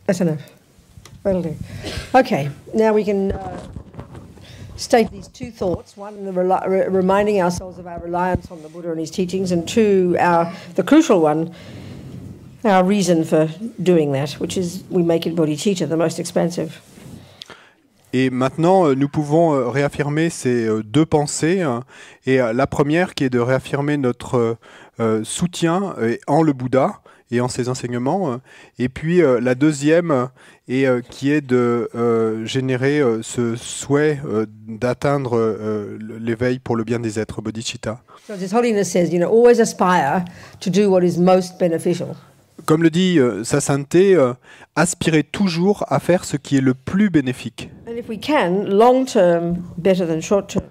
That's enough. That'll do. Okay, now we can state these two thoughts. One, reminding ourselves of our reliance on the Buddha and his teachings, and two, the crucial one, our reason for doing that, which is we make it bodhicitta, the most expansive. Et maintenant, nous pouvons réaffirmer ces deux pensées. Et la première qui est de réaffirmer notre soutien en le Bouddha et en ses enseignements. Et puis la deuxième qui est de générer ce souhait d'atteindre l'éveil pour le bien des êtres, bodhicitta. So His Holiness says, always aspire to do what is most beneficial. Comme le dit Sa Sainteté, aspirez toujours à faire ce qui est le plus bénéfique. And if we can, long term better than short term.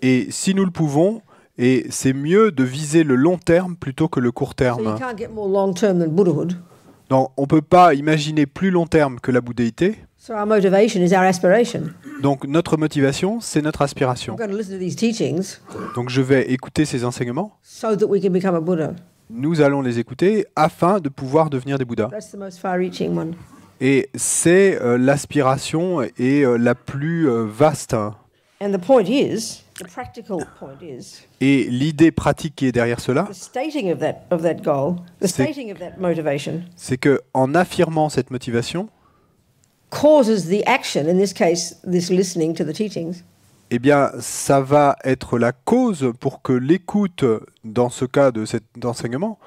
Et si nous le pouvons, et c'est mieux de viser le long terme plutôt que le court So you terme. can't get more long term than Buddhahood. Donc, on ne peut pas imaginer plus long terme que la bouddhéité. So our motivation is our aspiration. Donc, notre motivation, c'est notre aspiration. We're going to listen to these teachings Donc, je vais écouter ces enseignements. so that we can become a Buddha. Nous allons les écouter afin de pouvoir devenir des Bouddhas. That's the most far-reaching one. Et c'est l'aspiration et la plus vaste. And the point is, the practical point is, Et l'idée pratique qui est derrière cela, the stating of that goal, the C'est- stating of that motivation c'est que en affirmant cette motivation, causes the action, in this case, this listening to the teachings, eh bien, ça va être la cause pour que l'écoute, dans ce cas de cet enseignement,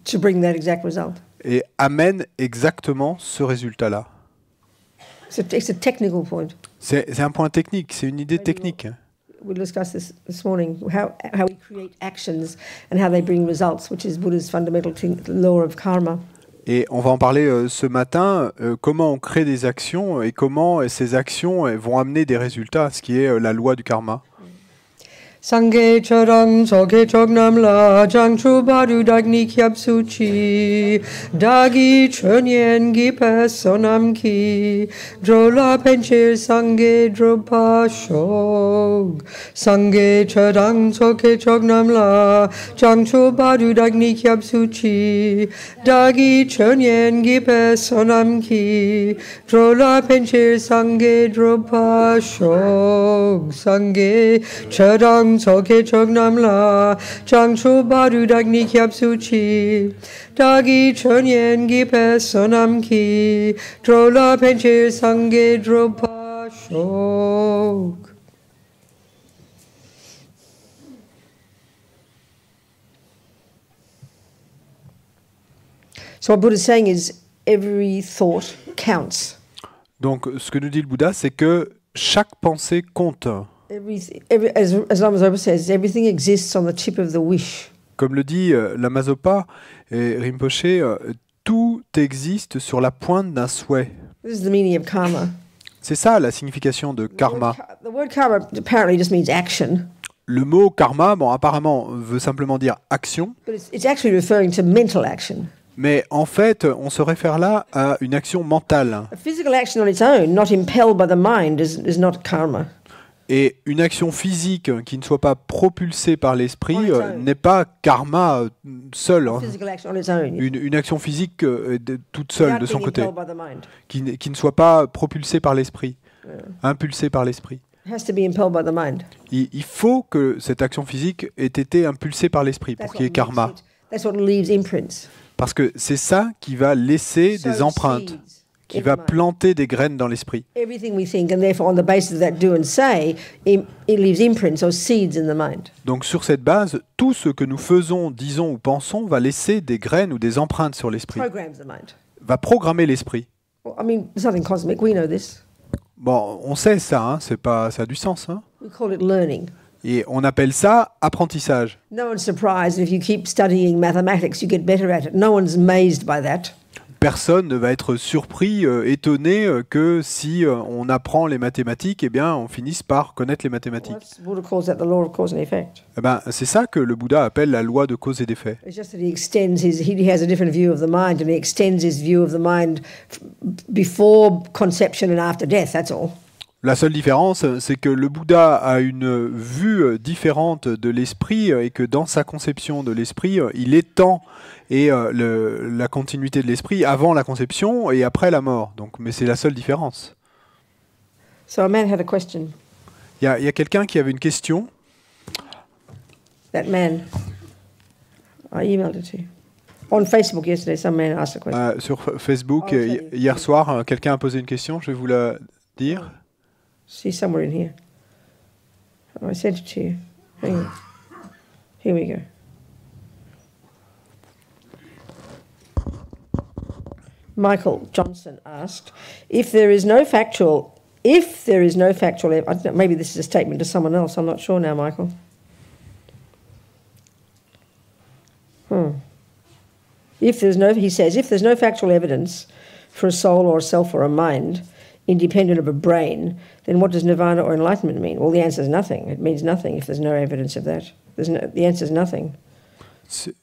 to bring that exact result. et amène exactement ce résultat-là. It's a technical point. C'est un point technique, c'est une idée technique. We'll discuss this morning, how we create actions and how they bring results, which is Buddha's fundamental law of karma. Et on va en parler ce matin, comment on crée des actions et comment ces actions vont amener des résultats, ce qui est la loi du karma. Sangye charang soke chognam la jang chu badu dagni kyab suchi dagi chönyen gi sonam ki drola penchir sangye dropa shog sangye charang soke chognam la jang chu badu dagni kyab suchi dagi chönyen gi sonam ki drola penchir sangye dropa shog sangye charang soke chognam la changchu baru dagni kyab suchi dagi chönyen gi sonam ki drola penchir sangye dropa shok. So what Buddha is saying is every thought counts. Donc ce que nous dit le Bouddha, c'est que chaque pensée compte. As Lama Zopa says, everything exists on the tip of the wish. Comme le dit Lama Zopa et Rinpoche, tout existe sur la pointe d'un souhait. This is the meaning of karma. C'est ça la signification de karma. The word karma apparently just means action, Le mot karma, bon, apparemment, veut simplement dire action, but it's actually referring to mental action. mais en fait, on se réfère là à une action mentale. A physical action on its own, not impelled by the mind, is not karma. Et une action physique qui ne soit pas propulsée par l'esprit n'est pas karma seule. A physical action on its own, Une action physique toute seule without de son being côté, impelled by the mind. qui ne soit pas propulsée par l'esprit, impulsée par l'esprit. It has to be impelled by the mind. Il faut que cette action physique ait été impulsée par l'esprit pour qu'il y ait karma. That's what leaves imprints. Parce que c'est ça qui va laisser des Sow empreintes, seeds qui in va the mind. planter des graines dans l'esprit. Everything we think, and therefore on the basis of that do and say, it leaves imprints or seeds in the mind. Donc sur cette base, tout ce que nous faisons, disons ou pensons va laisser des graines ou des empreintes sur l'esprit, Programs the mind. va programmer l'esprit. Well, I mean, there's nothing cosmic. We know this. Bon, on sait ça, hein, c'est pas, ça a du sens. Hein. We call it learning. Et on appelle ça apprentissage. No one's surprised if you keep studying mathematics, you get better at it. No one's amazed by that. Personne ne va être surpris, étonné que si on apprend les mathématiques, eh bien, on finisse par connaître les mathématiques. Buddha calls that the law of cause and effect. Eh ben, c'est ça que le Bouddha appelle la loi de cause et d'effet. It's just that he extends he has a different view of the mind, and he extends his view of the mind before conception and after death. That's all. La seule différence, c'est que le Bouddha a une vue différente de l'esprit et que dans sa conception de l'esprit, il étend et la continuité de l'esprit avant la conception et après la mort. Donc, mais c'est la seule différence. So a man had a question. Il y a quelqu'un qui avait une question. That man, I emailed it to you. On Facebook yesterday, some man asked a question. Sur Facebook, Oh, okay. hier soir, quelqu'un a posé une question. Je vais vous la dire. See somewhere in here. Oh, I sent it to you. Hang on. Here we go. Michael Johnson asked, if there is no factual, maybe this is a statement to someone else, I'm not sure now, Michael. He says, if there's no factual evidence for a soul or a self or a mind independent of a brain, then what does nirvana or enlightenment mean? Well, the answer is nothing. It means nothing if there's no evidence of that. The answer is nothing.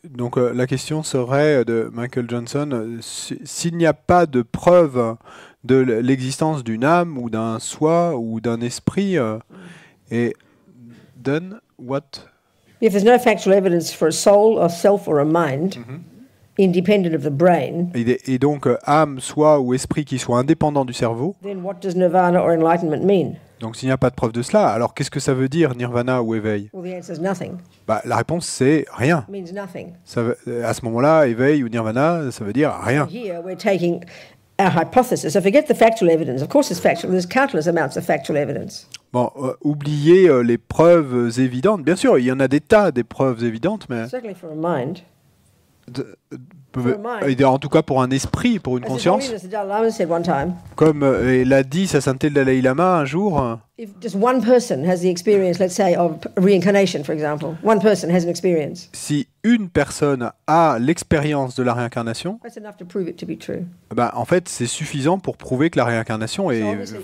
Donc la question serait de Michael Johnson, s'il n'y a pas de preuve de l'existence d'une âme ou d'un soi ou d'un esprit, et then what? If there's no factual evidence for a soul or self or a mind, independent of the brain, et donc âme, soi ou esprit qui soit indépendant du cerveau, then what does nirvana or enlightenment mean? donc s'il n'y a pas de preuve de cela, alors qu'est-ce que ça veut dire nirvana ou éveil? Well, the answer is nothing. La réponse c'est rien. It means nothing. À ce moment-là, éveil ou nirvana, ça veut dire rien. Here we're taking our hypothesis. So forget the factual evidence. Of course it's factual. There's countless amounts of factual evidence. Bon, oubliez les preuves évidentes. Bien sûr, il y en a des tas des preuves évidentes, mais Certainly for a mind. en tout cas pour un esprit, pour une conscience. As the Dalai Lama said one time, Comme l'a dit sa sainteté le Dalai Lama un jour, if just one person has the experience, let's say, of reincarnation, for example, one person has an experience, si une personne a l'expérience de la réincarnation, that's enough to prove it to be true. En fait, c'est suffisant pour prouver que la réincarnation est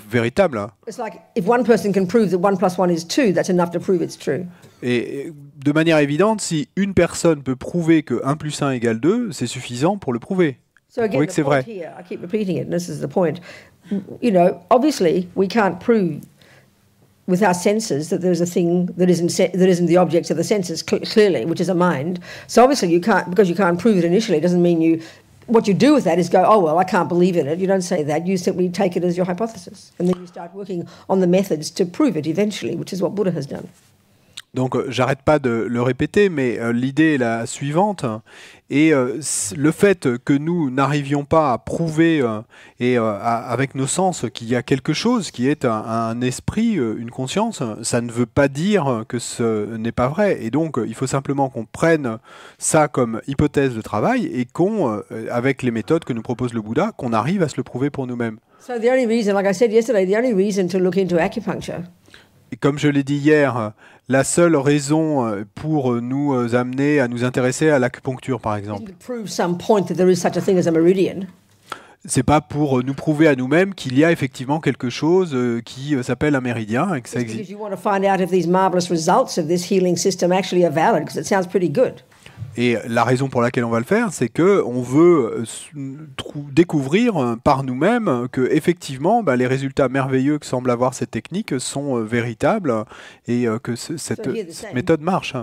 véritable. It's like if one person can prove that 1 + 1 is 2, that's enough to prove it's true. Et de manière évidente, si une personne peut prouver que 1 + 1 = 2, c'est suffisant pour le prouver. So again, Prouver que c'est vrai. here, I keep repeating it, and this is the point. You know, obviously, we can't prove with our senses that there's a thing that isn't the object of the senses clearly, which is a mind. So obviously, you can't, because you can't prove it initially, it doesn't mean you. What you do with that is go, oh well, I can't believe in it. You don't say that. You simply take it as your hypothesis, and then you start working on the methods to prove it eventually, which is what Buddha has done. Donc, j'arrête pas de le répéter, mais l'idée est la suivante. Et le fait que nous n'arrivions pas à prouver avec nos sens qu'il y a quelque chose qui est un esprit, une conscience, ça ne veut pas dire que ce n'est pas vrai. Et donc, il faut simplement qu'on prenne ça comme hypothèse de travail et qu'on, avec les méthodes que nous propose le Bouddha, qu'on arrive à se le prouver pour nous-mêmes. So the only reason, like I said yesterday, the only reason to look into acupuncture. Et comme je l'ai dit hier, la seule raison pour nous amener à nous intéresser à l'acupuncture, par exemple, c'est pas pour nous prouver à nous-mêmes qu'il y a effectivement quelque chose qui s'appelle un méridien et que ça existe. Et la raison pour laquelle on va le faire, c'est que on veut découvrir par nous-mêmes que effectivement, les résultats merveilleux que semble avoir cette technique sont véritables et que cette méthode marche.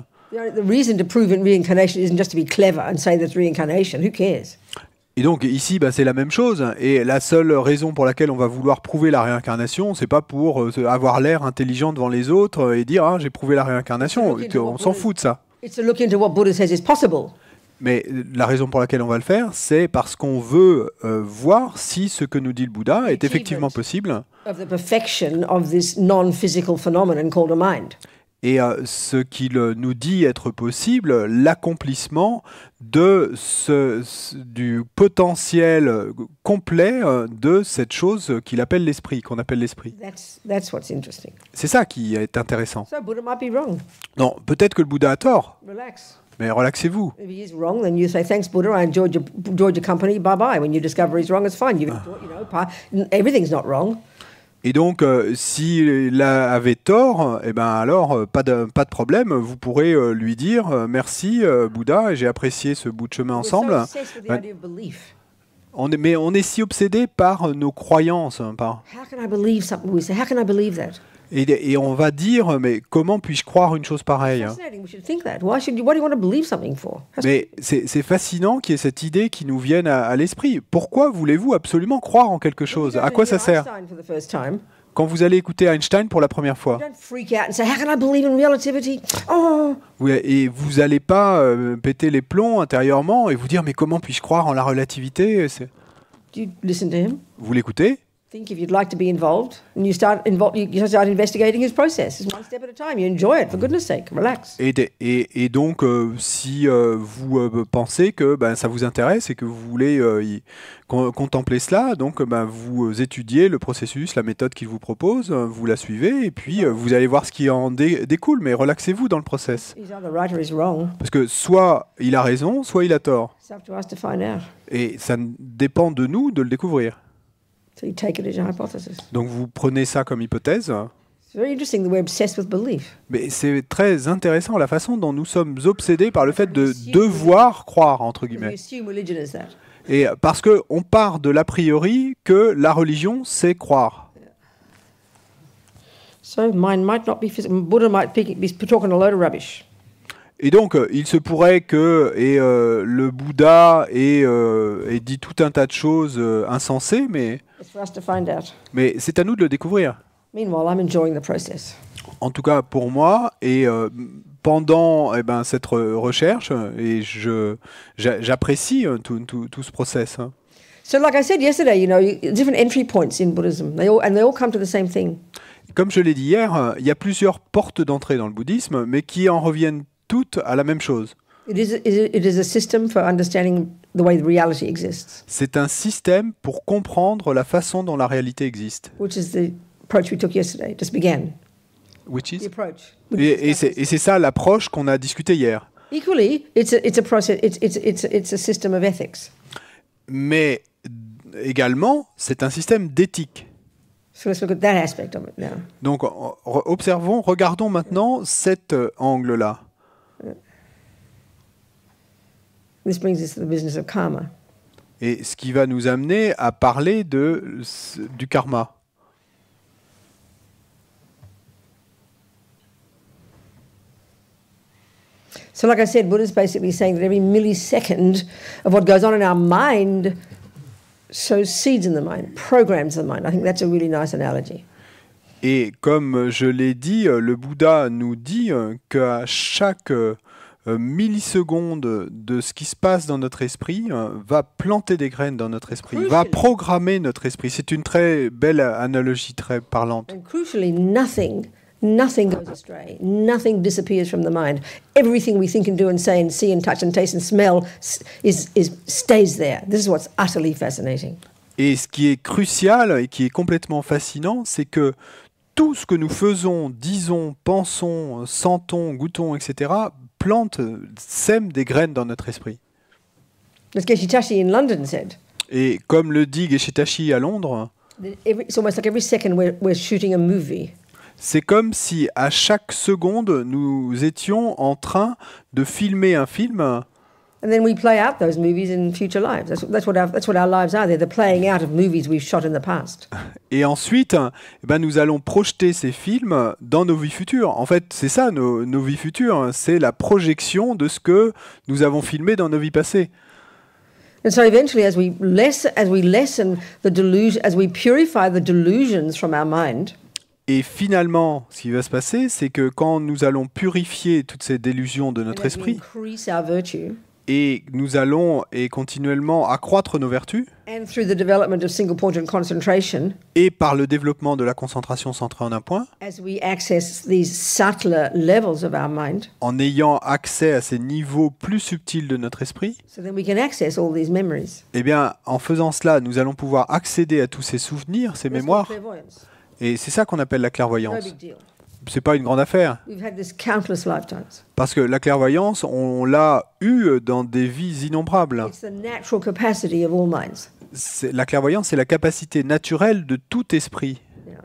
Et donc ici, c'est la même chose. Et la seule raison pour laquelle on va vouloir prouver la réincarnation, c'est pas pour avoir l'air intelligent devant les autres et dire j'ai prouvé la réincarnation. On s'en fout de ça. Mais la raison pour laquelle on va le faire, c'est parce qu'on veut voir si ce que nous dit le Bouddha est effectivement possible. Et ce qu'il nous dit être possible, l'accomplissement du potentiel complet de cette chose qu'il appelle l'esprit, qu'on appelle l'esprit. C'est ça qui est intéressant. Non, peut-être que le Bouddha a tort. Mais relaxez-vous. Et donc, s'il avait tort, alors pas de problème. Vous pourrez lui dire merci Bouddha, j'ai apprécié ce bout de chemin ensemble. Mais on est si obsédé par nos croyances. Et on va dire, mais comment puis-je croire une chose pareille, hein? Fascinating. We should think that. What do you want to believe something for? Mais c'est fascinant qu'il y ait cette idée qui nous vienne à l'esprit. Pourquoi voulez-vous absolument croire en quelque chose? À quoi ça sert? Einstein for the first time. Quand vous allez écouter Einstein pour la première fois, Don't freak out and say, "How can I believe in relativity?" Oh, et vous n'allez pas péter les plombs intérieurement et vous dire, mais comment puis-je croire en la relativité? do you listen to him? Vous l'écoutez? Think if you'd like to be involved, and you start investigating his process. It's one step at a time. You enjoy it, for goodness sake. Relax. Et donc, si vous pensez que ça vous intéresse et que vous voulez contempler cela, donc vous étudiez le processus, la méthode qu'il vous propose, vous la suivez, et puis vous allez voir ce qui en découle, mais relaxez-vous dans le process. He's either right or he's wrong. Parce que soit il a raison, soit il a tort. It's up to us to find out. Et ça dépend de nous de le découvrir. So you take it as your hypothesis. Donc vous prenez ça comme hypothèse. It's very interesting that we're obsessed with belief. Mais c'est très intéressant la façon dont nous sommes obsédés par le fait de devoir croire, entre We guillemets. assume religion is that. Et parce qu'on part de l'a priori que la religion, c'est croire. So mine might not be physical. Buddha might be talking a load of rubbish. Et donc, il se pourrait que le Bouddha ait dit tout un tas de choses insensées, It's for us to find out. mais c'est à nous de le découvrir. Meanwhile, I'm enjoying the process. En tout cas pour moi, et pendant cette recherche, et j'apprécie tout ce process, hein. So, like I said yesterday, different entry points in Buddhism. They all come to the same thing. Comme je l'ai dit hier, il y a plusieurs portes d'entrée dans le bouddhisme, mais qui en reviennent toutes à la même chose. It is a system for understanding the way reality exists, C'est un système pour comprendre la façon dont la réalité existe. which is the approach we took yesterday. Just began Which is? the approach. Et c'est ça l'approche qu'on a discutée hier. Equally, it's a process. It's a system of ethics. Mais également, c'est un système d'éthique. So let's look at that aspect of it now. Donc, regardons maintenant cet angle-là. This brings us to the business of karma. Et ce qui va nous amener à parler du karma. So, like I said, Buddha's basically saying that every millisecond of what goes on in our mind sows seeds in the mind, programs the mind. I think that's a really nice analogy. Et comme je l'ai dit, le Bouddha nous dit qu'à chaque milliseconde de ce qui se passe dans notre esprit va planter des graines dans notre esprit, va programmer notre esprit. C'est une très belle analogie, très parlante. And crucially, nothing goes astray. Nothing disappears from the mind. Everything we think and do and say and see and touch and taste and smell stays there. This is what's utterly fascinating. Et ce qui est crucial et qui est complètement fascinant, c'est que tout ce que nous faisons, disons, pensons, sentons, goûtons, etc., plante, sème des graines dans notre esprit. As Geshe Tashi in London said, Et comme le dit Geshe Tashi à Londres, it's almost like every second we're shooting a movie. c'est comme si à chaque seconde, nous étions en train de filmer un film. And then we play out those movies in future lives. That's what our lives are. They're the playing out of movies we've shot in the past. Et ensuite, nous allons projeter ces films dans nos vies futures. En fait, c'est ça, nos vies futures. C'est la projection de ce que nous avons filmé dans nos vies passées. And so eventually, as we lessen the delusion, as we purify the delusions from our mind, et finalement, ce qui va se passer, c'est que quand nous allons purifier toutes ces délusions de notre and as we esprit, increase our virtue, et nous allons continuellement accroître nos vertus, and through the development of single point and concentration, et par le développement de la concentration centrée en un point, as we access these subtler levels of our mind, en ayant accès à ces niveaux plus subtils de notre esprit, so then we can access all these memories. eh bien, en faisant cela, nous allons pouvoir accéder à tous ces souvenirs, ces That's mémoires, called clairvoyance. et c'est ça qu'on appelle la No clairvoyance. big deal. C'est pas une grande affaire, We've had this countless lifetimes. parce que la clairvoyance, on l'a eue dans des vies innombrables. It's the natural capacity of all minds. La clairvoyance, c'est la capacité naturelle de tout esprit. Yeah.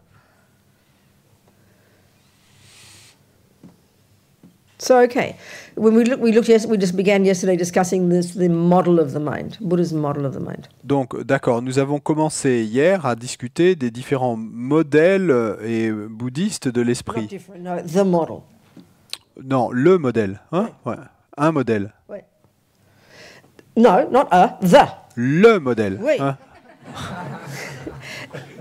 So, okay, when we just began yesterday discussing the model of the mind, Buddha's model of the mind. Donc, d'accord, nous avons commencé hier à discuter des différents modèles bouddhistes de Not l'esprit. different, no, the model. Non, le modèle. Hein? Ouais. Un modèle. Wait. No, not the. Le modèle. Oui. Hein?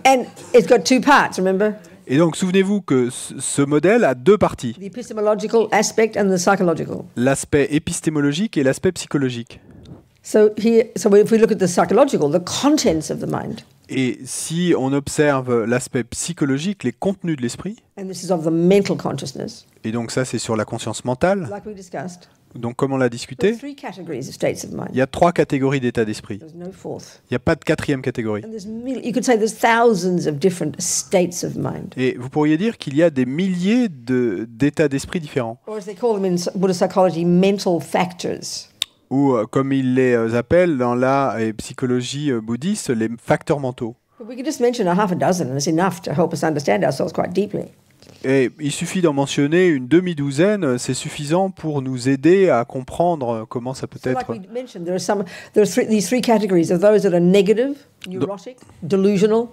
And it's got two parts, remember? Et donc, souvenez-vous que ce modèle a deux parties. The epistemological aspect and the psychological. L'aspect épistémologique et l'aspect psychologique. So if we look at the psychological, the contents of the mind, Et si on observe l'aspect psychologique, les contenus de l'esprit, and this is of the mental consciousness, et donc ça c'est sur la conscience mentale, like we discussed, donc comme on l'a there discuté, are three categories of states of mind. il y a trois catégories d'état d'esprit. There's no fourth. Il n'y a pas de quatrième catégorie. And you could say there's thousands of different states of mind. Et vous pourriez dire qu'il y a des milliers d'états d'esprit différents, Or as they call them in Buddhist psychology, mental factors. ou comme ils les appellent dans la psychologie bouddhiste, les facteurs mentaux. But we could just mention a half a dozen, and it's enough to help us understand ourselves quite deeply. Et il suffit d'en mentionner une demi-douzaine, c'est suffisant pour nous aider à comprendre comment ça peut So like être. we mentioned, these three categories of those that are negative, neurotic, delusional,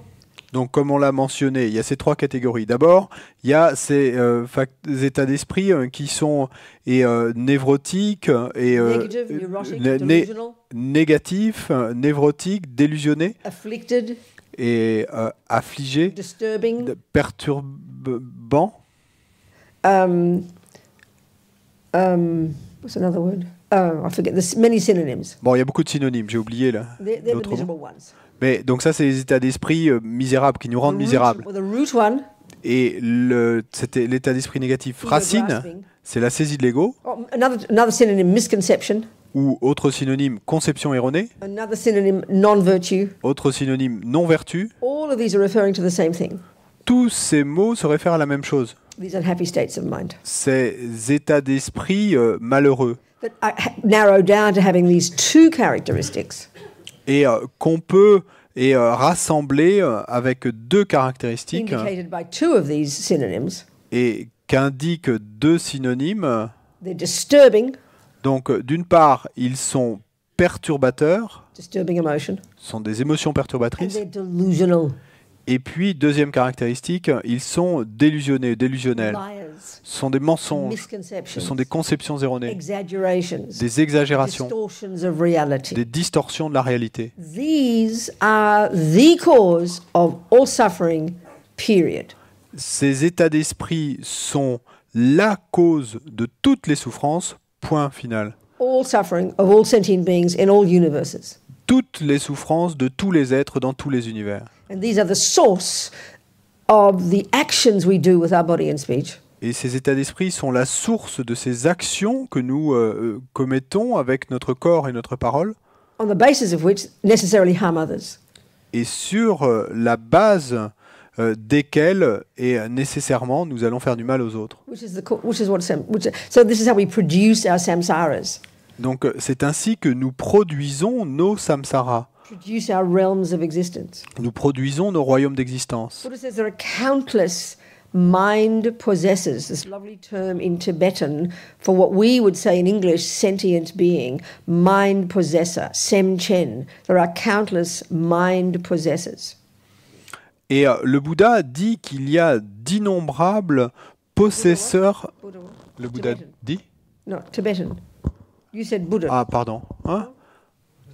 Donc, comme on l'a mentionné, il y a ces trois catégories. D'abord, il y a ces états d'esprit qui sont névrotiques et negative, neurotic, né- delusional, négatifs, névrotiques, délusionnés afflicted, et affligés, disturbing, perturbants. what's another word? Oh, I forget. There's many synonyms. Bon, il y a beaucoup de synonymes, j'ai oublié là. They're the d'autres mots. miserable ones. Mais donc ça, c'est les états d'esprit misérables qui nous rendent misérables. The root one, Et c'était l'état d'esprit négatif ego racine, grasping. c'est la saisie de l'ego. Another synonym, misconception. Ou autre synonyme, conception erronée. Another synonym, non-virtue. Autre synonyme, non-vertu. All of these are referring to the same thing. Tous ces mots se réfèrent à la même chose. These unhappy states of mind Ces états d'esprit malheureux. that are narrowed down to having these two characteristics. Et qu'on peut rassembler avec deux caractéristiques Indicated by two of these synonyms. et qu'indiquent deux synonymes. They're disturbing, Donc, d'une part, ils sont perturbateurs, disturbing emotion, sont des émotions and perturbatrices. they're delusional, Et puis, deuxième caractéristique, ils sont délusionnés, délusionnels. liars, Ce sont des mensonges, ce misconceptions, sont des conceptions erronées, exaggerations, des exagérations, distortions of reality. des distorsions de la réalité. These are the cause of all suffering, period. Ces états d'esprit sont la cause de toutes les souffrances, point final. All suffering of all sentient beings in all universes. Toutes les souffrances de tous les êtres dans tous les univers. And these are the source of the actions we do with our body and speech. Et ces états d'esprit sont la source de ces actions que nous commettons avec notre corps et notre parole, On the basis of which necessarily harm others. et sur la base desquelles et nécessairement nous allons faire du mal aux autres. So this is how we produce our samsaras, Donc c'est ainsi que nous produisons nos samsaras, produce our realms of existence. nous produisons nos royaumes d'existence. Buddha says there are countless mind possessors, this lovely term in Tibetan for what we would say in English, sentient being, mind possessor, semchen. There are countless mind possessors. Et le Bouddha dit qu'il y a d'innombrables possesseurs. Buddha what? Le Bouddha Tibetan. dit? No, Tibetan. You said Buddha. Ah, pardon. Hein?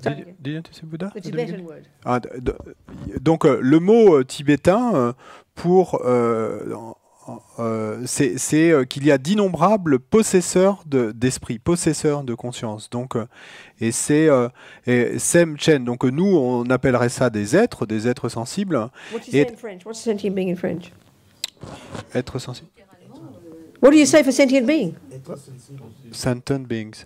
Start again. Dis c'est Bouddha? The Tibetan word. Ah, donc le mot tibétain pour c'est qu'il y a d'innombrables possesseurs d'esprit, possesseurs de conscience. Donc et c'est Sem-chen. Donc nous on appellerait ça des êtres sensibles. What do you say in French? What's sentient being in French? Êtres sensibles. What do you say for sentient being? Sentient beings.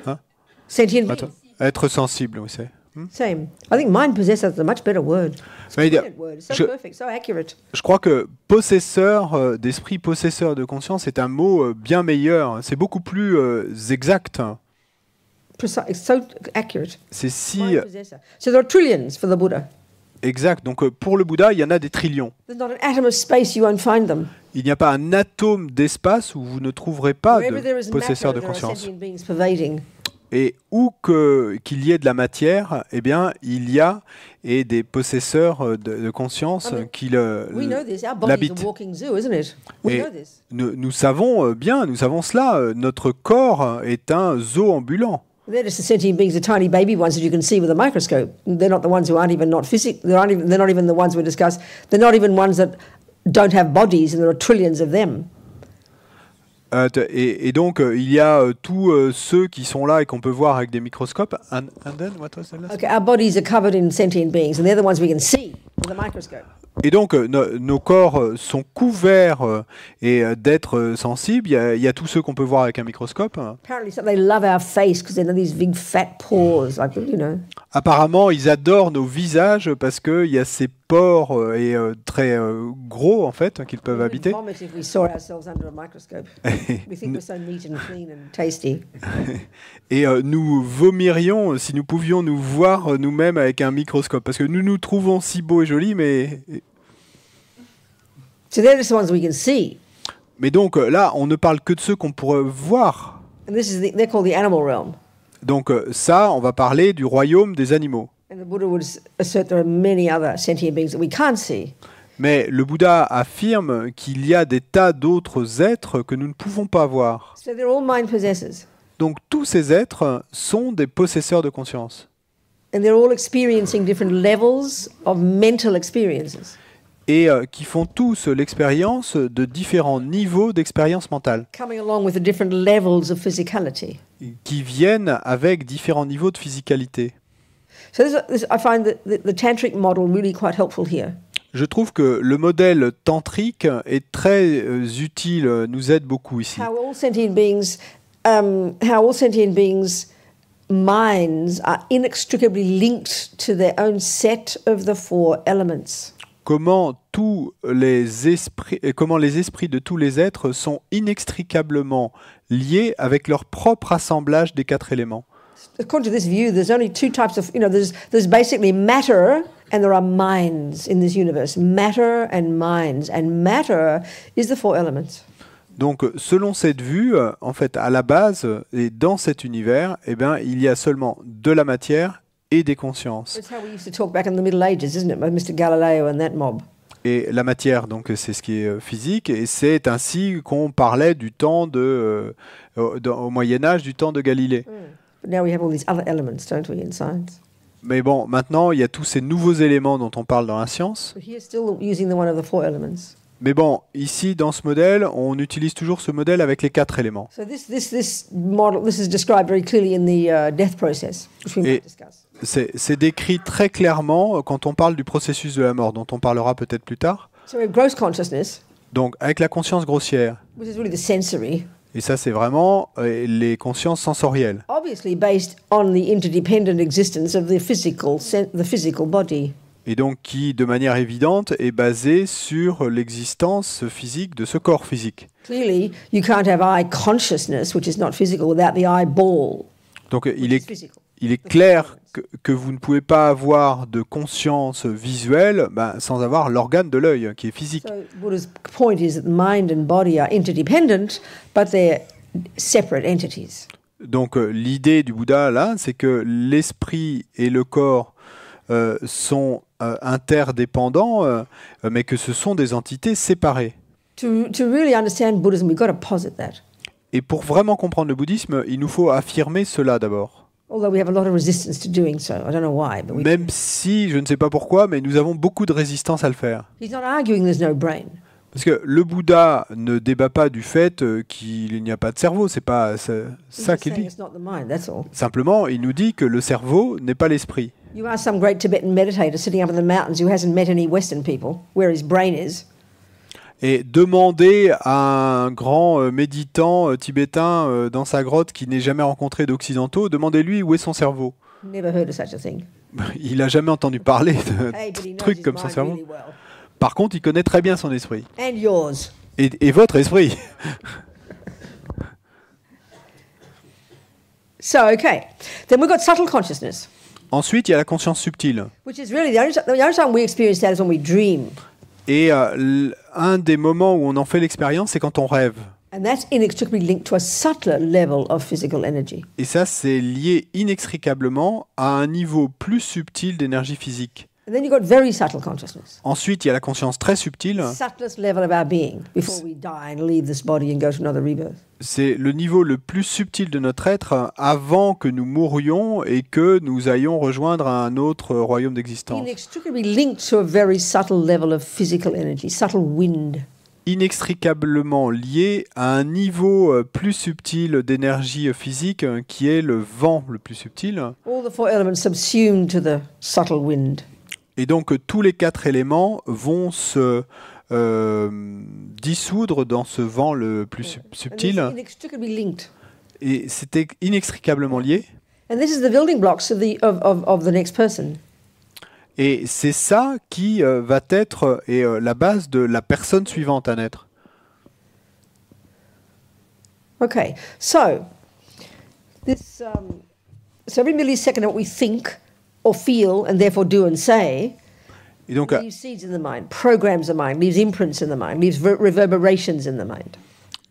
Hein? Sentient being. Attends. Être sensible, oui c'est. Same. I think mind possessor is a much better word. It's a Mais brilliant word. It's so je- perfect, so accurate. Je crois que possesseur d'esprit, possesseur de conscience est un mot bien meilleur. C'est beaucoup plus exact. It's so accurate. C'est si Mind possessor. So there are trillions for the Buddha. exact. Donc pour le Bouddha, il y en a des trillions. There's not an atom of space you won't find them. il n'y a pas un atome d'espace où vous ne trouverez pas Wherever there de is possesseur matter, de there are conscience. sentient beings pervading. Et où qu'il y ait de la matière, eh bien, il y a des possesseurs de conscience qui We know this. Our body's a l'habitent. walking zoo, isn't it? We Et know this. nous savons bien, nous savons cela. Notre corps est un zoo ambulant. They're just the sentient beings, the tiny baby ones that you can see with a microscope. They're not the ones who aren't even not physical. They're not even the ones we discuss. They're not even ones that don't have bodies, and there are trillions of them. Et donc, il y a tous ceux qui sont là et qu'on peut voir avec des microscopes. And then, what was the last? Okay, our bodies are covered in sentient beings, and they're the ones we can see with a microscope. Et donc, nos corps sont couverts d'êtres sensibles. Il y a tous ceux qu'on peut voir avec un microscope. Apparently, they love our face because they have these big fat pores, like, you know. Apparemment, ils adorent nos visages parce qu'il y a ces pores très gros, en fait, qu'ils peuvent We would habiter. vomit if we saw ourselves under a microscope. We think we're so neat and clean and tasty. Et nous vomirions si nous pouvions nous voir nous-mêmes avec un microscope. Parce que nous nous trouvons si beaux et jolis, mais So they're just the ones we can see. donc là, on ne parle que de ceux qu'on pourrait voir. And this is they're called the animal realm. Donc ça, on va parler du royaume des animaux. And the Buddha would assert there are many other sentient beings that we can't see. Mais le Bouddha affirme qu'il y a des tas d'autres êtres que nous ne pouvons pas voir. So they're all mind possessors. Donc tous ces êtres sont des possesseurs de conscience. And they're all experiencing different levels of mental experiences. Et qui font tous l'expérience de différents niveaux d'expérience mentale, Coming along with the different levels of physicality. qui viennent avec différents niveaux de physicalité. So I find that the tantric model really quite helpful here. Je trouve que le modèle tantrique est très utile, nous aide beaucoup ici. How all sentient beings, minds are inextricably linked to their own set of the four elements. Comment les esprits de tous les êtres sont inextricablement liés avec leur propre assemblage des quatre éléments. According to this view, there's only two types of, there's basically matter and there are minds in this universe. Matter and minds. And matter is the four elements. Donc, selon cette vue, en fait, à la base, et dans cet univers, eh bien, il y a seulement de la matière et des consciences. That's how we used to talk back in the Middle Ages, isn't it? By Mr. Galileo and that mob. Et la matière, donc, c'est ce qui est physique, et c'est ainsi qu'on parlait du temps au Moyen-Âge, du temps de Galilée. But now we have all these other elements, don't we, in science? Mais bon, maintenant, il y a tous ces nouveaux éléments dont on parle dans la science. But here, still using the one of the four elements. Mais bon, ici, dans ce modèle, on utilise toujours ce modèle avec les quatre éléments. So this model, this is described very clearly in the death process, which we might discuss. C'est décrit très clairement quand on parle du processus de la mort, dont on parlera peut-être plus tard. So we have gross consciousness, Donc, avec la conscience grossière. which is really the sensory, Et ça, c'est vraiment les consciences sensorielles. obviously based on the interdependent existence of the physical body. Et donc qui, de manière évidente, est basée sur l'existence physique de ce corps physique. Clearly, you can't have eye consciousness, which is not physical, without the eyeball, Donc which il is est physical. clair que vous ne pouvez pas avoir de conscience visuelle sans avoir l'organe de l'œil, qui est physique. So Buddha's point is that mind and body are interdependent, but they're separate entities. Donc l'idée du Bouddha, là, c'est que l'esprit et le corps sont interdépendants, mais que ce sont des entités séparées. To really understand Buddhism, we've got to posit that. Et pour vraiment comprendre le bouddhisme, il nous faut affirmer cela d'abord. Although we have a lot of resistance to doing so. I don't know why, but Même si, je ne sais pas pourquoi, mais nous avons beaucoup de résistance à le faire. he's not arguing there's no brain. Parce que le Bouddha ne débat pas du fait qu'il n'y a pas de cerveau, c'est pas ça He's just qu'il saying dit. it's not the mind, that's all. Simplement, il nous dit que le cerveau n'est pas l'esprit. You ask some great Tibetan meditator sitting up in the mountains who hasn't met any Western people where his brain is. Et demander à un grand méditant tibétain dans sa grotte qui n'ait jamais rencontré d'occidentaux, demandez-lui où est son cerveau. Never heard of such a thing. Il n'a jamais entendu parler Hey, but he de knows trucs his comme son mind cerveau. really well. Par contre, il connaît très bien son esprit. And yours. Et votre esprit. So, okay. Then we've got subtle consciousness, Ensuite, il y a la conscience subtile. which is really the only time we experience that is when we dream. Et un des moments où on en fait l'expérience, c'est quand on rêve. And that's inextricably linked to a subtler level of physical energy. Et ça, c'est lié inextricablement à un niveau plus subtil d'énergie physique. And then you've got very subtle consciousness. Ensuite, il y a la conscience très subtile. Subtlest level of our being before we die and leave this body and go to another rebirth. C'est le niveau le plus subtil de notre être avant que nous mourions et que nous ayons rejoindre un autre royaume d'existence. Inextricably linked to a very subtle level of physical energy, subtle wind. Inextricablement lié à un niveau plus subtil d'énergie physique qui est le vent le plus subtil. All the four elements subsumed to the subtle wind. Et donc tous les 4 éléments vont se dissoudre dans ce vent le plus subtil. And it's inextricably linked. Et c'était inextricablement lié. And this is the building blocks of the next person. Et c'est ça qui va être la base de la personne suivante à naître. Okay, so this so every millisecond what we think or feel and therefore do and say Et donc, leaves seeds in the mind, programs the mind, leaves imprints in the mind, leaves reverberations in the mind.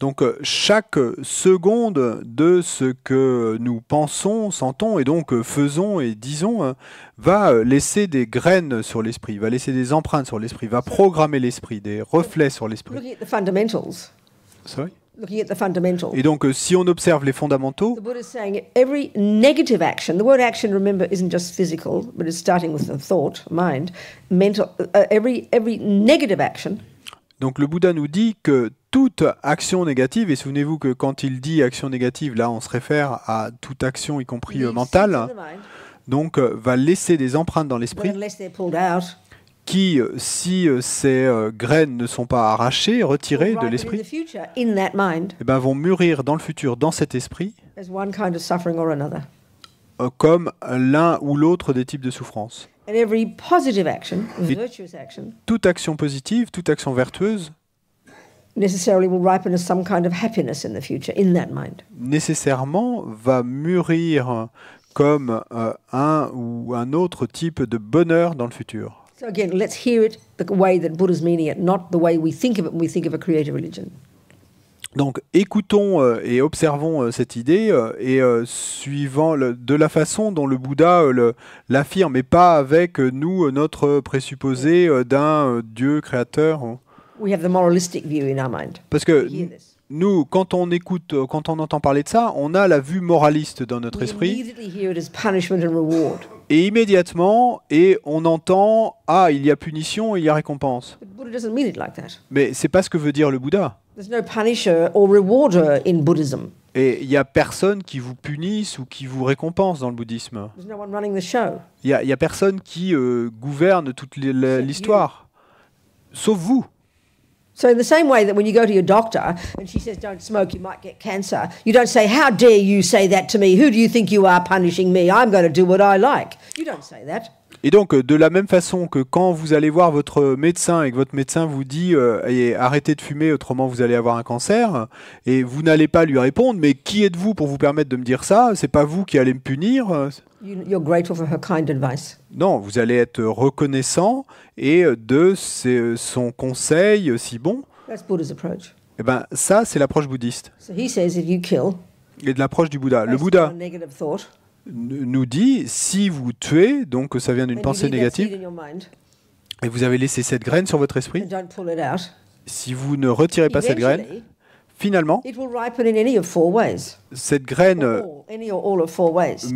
donc chaque seconde de ce que nous pensons, sentons et donc faisons et disons va laisser des graines sur l'esprit, va laisser des empreintes sur l'esprit, va programmer l'esprit, des reflets sur l'esprit. Looking at the fundamentals, Sorry. looking at the fundamentals. Et donc si on observe les fondamentaux, The Buddha is saying every negative action, the word action, remember, isn't just physical, but it's starting with a thought, mind, mental, every negative action donc le Bouddha nous dit que toute action négative, et souvenez-vous que quand il dit action négative, là on se réfère à toute action, y compris leaves seeds mentale, in the mind, donc va laisser des empreintes dans but l'esprit unless they're pulled out, qui, si ces graines ne sont pas arrachées, retirées will de ripen in l'esprit, the future in that mind eh ben, vont mûrir dans le futur, dans cet esprit, as one kind of suffering or another. comme l'un ou l'autre des types de souffrance. And every positive action, Et- virtuous action, Toute action positive, toute action vertueuse, necessarily will ripen as some kind of happiness in the future in that mind. nécessairement va mûrir comme un ou un autre type de bonheur dans le futur. So again, let's hear it the way that Buddha's meaning it, not the way we think of it when we think of a creative religion. Donc écoutons et observons cette idée et suivant de la façon dont le Bouddha l'affirme, et pas avec nous notre présupposé d'un Dieu créateur. We have the moralistic view in our mind. Parce que We hear this. nous, quand on écoute, quand on entend parler de ça, on a la vue moraliste dans notre We esprit, immediately hear it as punishment and reward. et immédiatement, et on entend il y a punition, il y a récompense. But Buddha doesn't mean it like that. Mais c'est pas ce que veut dire le Bouddha. There's no punisher or rewarder in Buddhism. Et il y a personne qui vous punisse ou qui vous récompense dans le bouddhisme. There's no one running the show. Il y a personne qui gouverne toute l'histoire, sauf vous. So in the same way that when you go to your doctor and she says don't smoke, you might get cancer, you don't say, how dare you say that to me? Who do you think you are punishing me? I'm going to do what I like. You don't say that. Et donc, de la même façon que quand vous allez voir votre médecin et que votre médecin vous dit arrêtez de fumer, autrement vous allez avoir un cancer, et vous n'allez pas lui répondre mais qui êtes-vous pour vous permettre de me dire ça? C'est pas vous qui allez me punir. You're grateful for her kind advice. Non, vous allez être reconnaissant et de son conseil si bon. That's Buddha's approach. Et ben ça, c'est l'approche bouddhiste So he says if you kill et de l'approche du Bouddha. Le based on Bouddha a negative thought, nous dit si vous tuez, donc ça vient d'une and you pensée leave that seed négative, in your mind et vous avez laissé cette graine sur votre esprit, and don't pull it out, si vous ne retirez pas cette graine, eventually finalement, it will ripen in any of four ways. cette graine Any or all of four ways.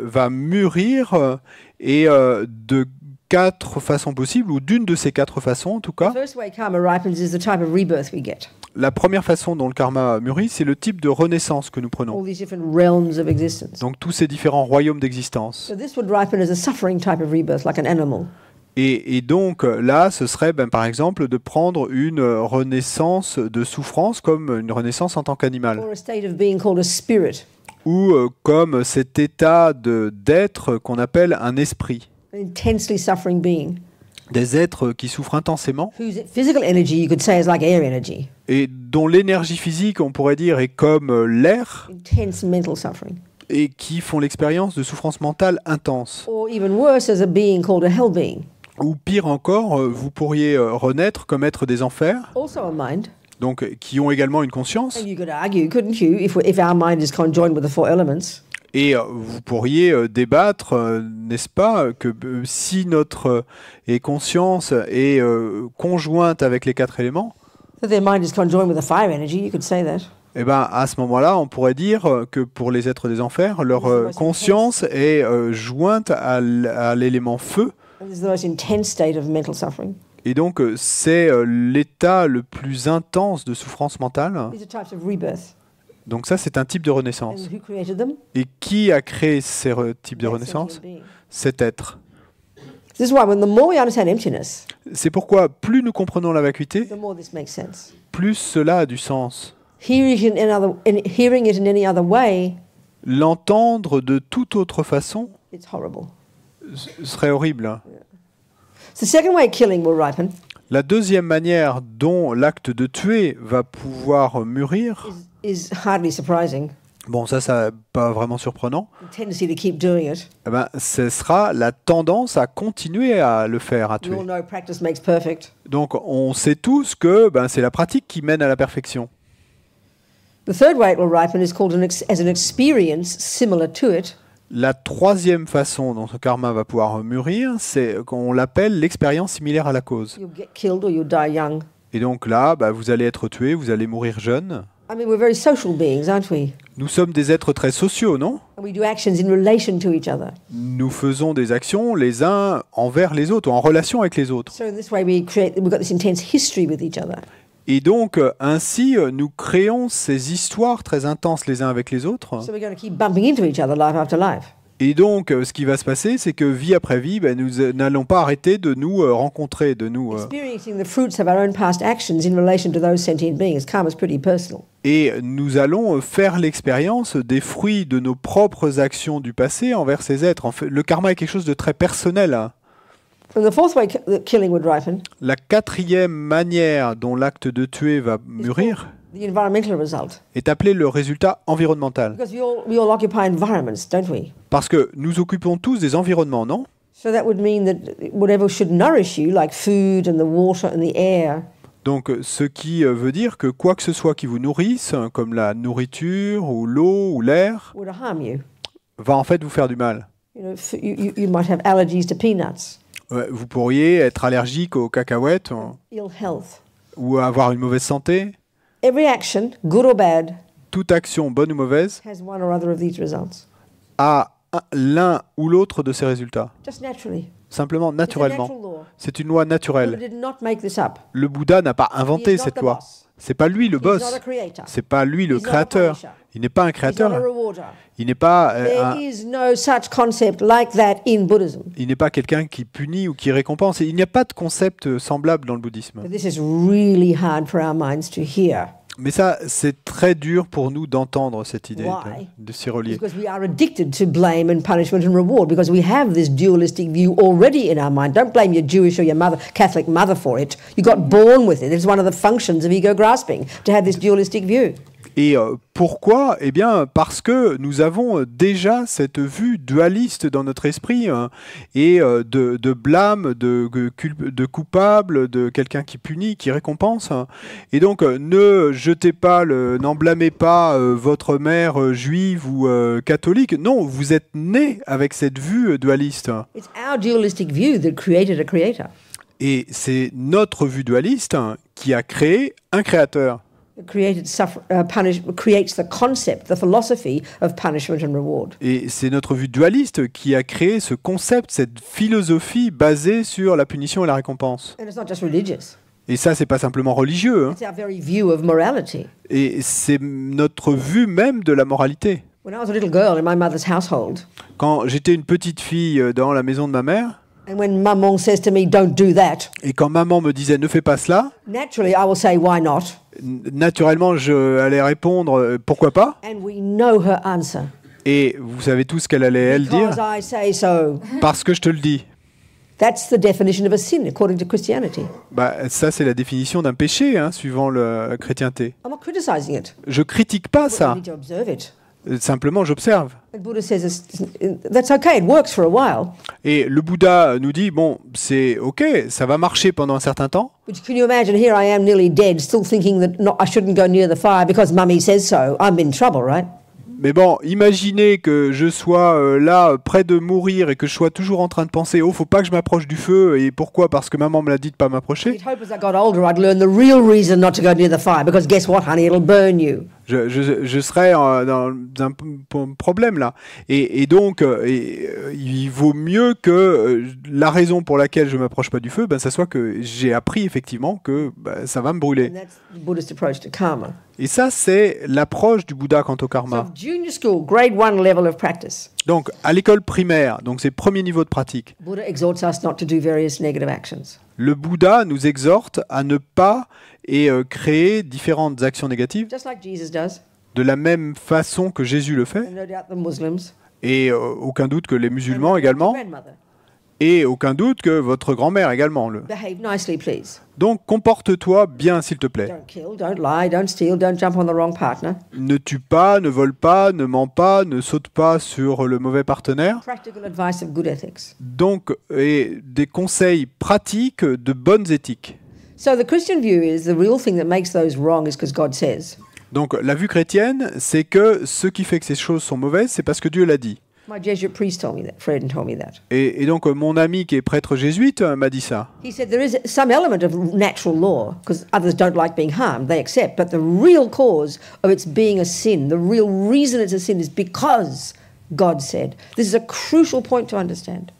va mûrir et de 4 façons possibles, ou d'une de ces 4 façons en tout cas. The first way karma ripens is the type of rebirth we get. La première façon dont le karma mûrit, c'est le type de renaissance que nous prenons. All these different realms of existence. Donc tous ces différents royaumes d'existence. So this would ripen as a suffering type of rebirth, like an animal. Et donc là, ce serait par exemple de prendre une renaissance de souffrance comme une renaissance en tant qu'animal. Or a state of being called a spirit. Ou comme cet état d'être qu'on appelle un esprit. An intensely suffering being. Des êtres qui souffrent intensément Whose physical energy you could say is like air energy. et dont l'énergie physique, on pourrait dire, est comme l'air Intense mental suffering. et qui font l'expérience de souffrance mentale intense. Or even worse, as a being called a hell being. Ou pire encore, vous pourriez renaître comme être des enfers, also a mind. donc qui ont également une conscience. And you could argue, couldn't you, if our mind is conjoined with the four elements, Et vous pourriez débattre, n'est-ce pas, que si notre conscience est conjointe avec les 4 éléments, that their mind is conjoined with the fire energy, you could say that. eh ben, à ce moment-là, on pourrait dire que pour les êtres des enfers, leur conscience est jointe à l'élément feu. And this is the most intense state of mental suffering. Et donc, c'est l'état le plus intense de souffrance mentale. These are types of rebirth. Donc ça, c'est un type de renaissance. And who created them? Et qui a créé ces types de That renaissance? sentient being. Cet être. This is why when the more we understand emptiness, C'est pourquoi plus nous comprenons la vacuité, the more this makes sense. plus cela a du sens. Hearing it in any other way, L'entendre de toute autre façon it's horrible. serait horrible. So the second way killing will ripen La deuxième manière dont l'acte de tuer va pouvoir mûrir, is hardly surprising. bon ça n'est pas vraiment surprenant, The tendency to keep doing it. eh ben, ce sera la tendance à continuer à le faire, à We tuer. all know practice makes perfect. Donc on sait tous que c'est la pratique qui mène à la perfection. The third way it will ripen is called as an experience similar to it, La troisième façon dont ce karma va pouvoir mûrir, c'est qu'on l'appelle l'expérience similaire à la cause. you'll get killed or you'll die young. Et donc là, vous allez être tué, vous allez mourir jeune. I mean, we're very social beings, aren't we? Nous sommes des êtres très sociaux, non? And we do actions in relation to each other. Nous faisons des actions les uns envers les autres, ou en relation avec les autres. So in this way, we've got this intense history with each other. Et donc, ainsi, nous créons ces histoires très intenses les uns avec les autres. So we're going to keep bumping into each other life after life. Et donc, ce qui va se passer, c'est que vie après vie, nous n'allons pas arrêter de nous rencontrer, de nous... Experiencing the fruits of our own past actions in relation to those sentient beings. Karma is pretty personal. Et nous allons faire l'expérience des fruits de nos propres actions du passé envers ces êtres. En fait, le karma est quelque chose de très personnel. Hein. And the fourth way that killing would ripen La quatrième manière dont l'acte de tuer va mûrir the environmental result. est appelée le résultat environnemental. Because we all occupy environments, don't we? Parce que nous occupons tous des environnements, non? So that would mean that whatever should nourish you, like food and the water and the air, Donc, ce qui veut dire que quoi que ce soit qui vous nourrisse, comme la nourriture ou l'eau ou l'air, would harm you. va en fait vous faire du mal. You know, you might have allergies to peanuts, Vous pourriez être allergique aux cacahuètes ill health. ou avoir une mauvaise santé. Every action, good or bad, Toute action, bonne ou mauvaise, has one or other of these results. a l'un ou l'autre de ces résultats. Just naturally. Simplement, It's a natural naturellement. law. C'est une loi Buddha naturelle. did not make this up. Le Bouddha n'a pas He is inventé not cette the loi. boss. C'est pas lui le He's not boss. a creator. C'est pas lui le He's not a créateur. punisher. Il n'est pas un He's not a créateur. rewarder. Il n'est pas There is no such concept like that in Buddhism. il n'est pas quelqu'un qui punit ou qui récompense. Il n'y a pas de concept semblable dans le bouddhisme. But this is really hard for our minds to hear. Mais ça, c'est très dur pour nous d'entendre cette idée Why? de s'y relier. Because we are addicted to blame and punishment and reward, because we have this dualistic view already in our mind. Don't blame your Jewish or your Catholic mother for it. You got born with it. It's one of the functions of ego grasping, to have this dualistic view. Et pourquoi? Eh bien, parce que nous avons déjà cette vue dualiste dans notre esprit et de blâme, de coupable, de quelqu'un qui punit, qui récompense. Et donc, n'en blâmez pas votre mère juive ou catholique. Non, vous êtes né avec cette vue dualiste. It's our dualistic view that created a creator. Et c'est notre vue dualiste qui a créé un créateur. Created creates the concept, the philosophy of punishment and reward. Et c'est notre vue dualiste qui a créé ce concept, cette philosophie basée sur la punition et la récompense. And it's not just religious. Et ça, c'est pas simplement religieux, hein. It's our very view of morality. Et c'est notre vue même de la moralité. When I was a little girl in my mother's household, Quand j'étais une petite fille dans la maison de ma mère, and when maman says to me, "Don't do that," et quand maman me disait ne fais pas cela, naturally I will say, "Why not?" naturellement je allais répondre pourquoi pas. And we know her answer. Et vous savez tout ce qu'elle allait elle dire, Because I say so. parce que je te le dis. That's the definition of a sin according to Christianity. Ça c'est la définition d'un péché, hein, suivant la chrétienté. I'm not criticizing it. Je critique pas We ça. need to observe it. Simplement, j'observe. And Buddha says that's okay, it works for a while. Et le Bouddha nous dit, bon, c'est ok, ça va marcher pendant un certain temps. But can you imagine, here I am nearly dead, still thinking that I shouldn't go near the fire because mummy says so. I'm in trouble, right? Mais bon, imaginez que je sois là, près de mourir, et que je sois toujours en train de penser, oh, faut pas que je m'approche du feu. Et pourquoi? Parce que maman me l'a dit de pas m'approcher. You'd hope as I got older I'd learn the real reason not to go near the fire, because guess what, honey, it'll burn you. Je serais dans un problème là. Et donc, il vaut mieux que la raison pour laquelle je m'approche pas du feu, ben, ça soit que j'ai appris effectivement que ben, ça va me brûler. And that's the Buddhist approach to karma. Et ça, c'est l'approche du Bouddha quant au So karma. junior school, grade 1 level of practice. Donc, à l'école primaire, donc c'est premier niveau de pratique, Buddha exhorts us not to do various negative actions. le Bouddha nous exhorte à ne pas créer différentes actions négatives Just like Jesus does, de la même façon que Jésus le fait, and no doubt the Muslims. et aucun doute que les musulmans and également, your grandmother. et aucun doute que votre grand-mère également. Behave nicely, please. Donc, comporte-toi bien, s'il te plaît. Don't kill, don't lie, don't steal, don't jump on the wrong partner. Ne tue pas, ne vole pas, ne ment pas, ne saute pas sur le mauvais partenaire. Practical advice of good ethics. Donc, et des conseils pratiques de bonnes éthiques. So the Christian view is the real thing that makes those wrong is because God says. Donc, la vue chrétienne, c'est que ce qui fait que ces choses sont mauvaises, c'est parce que Dieu l'a dit. My Jesuit priest told me that. Fred told me that. Et donc, mon ami qui est prêtre jésuite m'a dit ça. He said there is some element of natural law because others don't like being harmed, they accept, but the real cause of its being a sin, the real reason it's a sin is because God said. This is a crucial point to understand.